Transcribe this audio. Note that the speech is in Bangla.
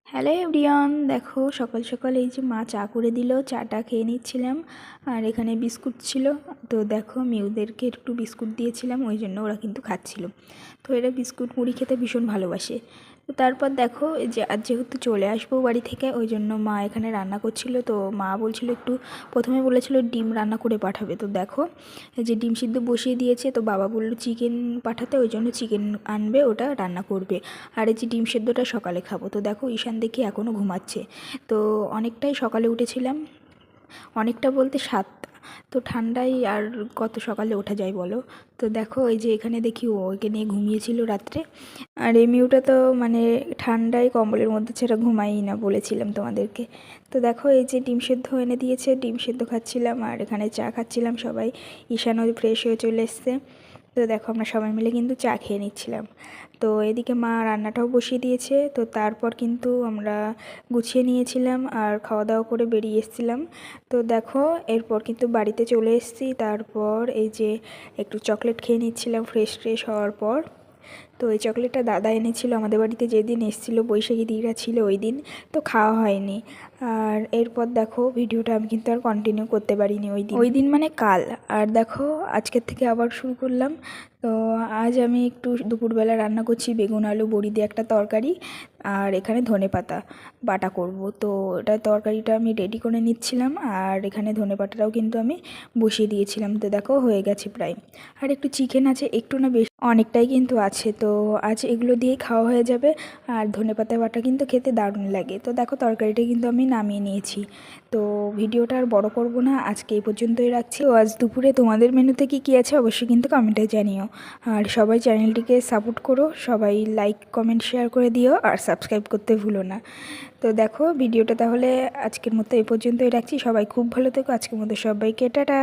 হ্যালো এভরিওয়ান, দেখো সকাল সকাল এই যে মা চা করে দিল, চাটা খেয়ে নিচ্ছিলাম। আর এখানে বিস্কুট ছিল, তো দেখো মেয়েদেরকে একটু বিস্কুট দিয়েছিলাম, ওই জন্য ওরা কিন্তু খাচ্ছিল। তো এরা বিস্কুট মুড়ি খেতে ভীষণ ভালোবাসে। তো তারপর দেখো এই যে আজ যেহেতু চলে আসবো বাড়ি থেকে, ওই জন্য মা এখানে রান্না করছিল। তো মা বলছিল একটু, প্রথমে বলেছিল ডিম রান্না করে পাঠাবে। তো দেখো এই যে ডিম সিদ্ধ বসিয়ে দিয়েছে, তো বাবা বললো চিকেন পাঠাতে, ওই জন্য চিকেন আনবে, ওটা রান্না করবে। আর এই যে ডিম সেদ্ধটা সকালে খাবো। তো দেখো ঈশান দেখি এখনও ঘুমাচ্ছে। তো অনেকটাই সকালে উঠেছিলাম, অনেকটা বলতে 7টা। তো ঠান্ডায় আর কত সকালে ওঠা যায় বলো। তো দেখো এই যে এখানে দেখি ওকে নিয়ে ঘুমিয়েছিল রাত্রে। আর এই মিউটা তো মানে ঠান্ডায় কম্বলের মধ্যে ছাড়া ঘুমাই না, বলেছিলাম তোমাদেরকে। তো দেখো এই যে ডিম সেদ্ধ এনে দিয়েছে, ডিম সেদ্ধ খাচ্ছিলাম আর এখানে চা খাচ্ছিলাম সবাই। ঈশানও ফ্রেশ হয়ে চলে এসছে। তো দেখো আমরা সবাই মিলে কিন্তু চা খেয়ে নিচ্ছিলাম। তো এদিকে মা রান্নাটাও বসিয়ে দিয়েছে। তো তারপর কিন্তু আমরা গুছিয়ে নিয়েছিলাম আর খাওয়া দাওয়া করে বেরিয়ে এসেছিলাম। তো দেখো এরপর কিন্তু বাড়িতে চলে এসেছি। তারপর এই যে একটু চকলেট খেয়ে নিচ্ছিলাম ফ্রেশ ফ্রেশ হওয়ার পর। তো এই চকলেটটা দাদা এনেছিল আমাদের বাড়িতে, যেদিন এসেছিলো বৈশাখী দিদিরা ছিল ওই দিন। তো খাওয়া হয়নি। আর এরপর দেখো ভিডিওটা আমি কিন্তু আর কন্টিনিউ করতে পারিনি ওই দিন মানে কাল। আর দেখো আজকের থেকে আবার শুরু করলাম। তো আজ আমি একটু দুপুরবেলা রান্না করছি বেগুন আলু বড়ি দিয়ে একটা তরকারি। আর এখানে ধনেপাতা বাটা করব। তো এটা তরকারিটা আমি রেডি করে নিচ্ছিলাম, আর এখানে ধনেপাতাটাও কিন্তু আমি বসিয়ে দিয়েছিলাম। তো দেখো হয়ে গেছে প্রায়। আর একটু চিকেন আছে, একটু না বেশ অনেকটাই কিন্তু আছে। তো আজ এগুলো দিয়েই খাওয়া হয়ে যাবে। আর ধনেপাতা বাটা কিন্তু খেতে দারুণ লাগে। তো দেখো তরকারিটা কিন্তু আমি নামিয়ে নিয়েছি। তো ভিডিওটা আর বড় করব না, আজকে এই পর্যন্তই রাখছি। ও আজ দুপুরে তোমাদের মেনুতে কী কী আছে অবশ্যই কিন্তু কমেন্টে জানিও। আর সবাই চ্যানেলটিকে সাপোর্ট করো, সবাই লাইক কমেন্ট শেয়ার করে দিও আর সাবস্ক্রাইব করতে ভুলো না। তো দেখো ভিডিওটা তাহলে আজকের মতো এই পর্যন্তই রাখছি। সবাই খুব ভালো থেকো, আজকের মতো সবাইকে টাটা।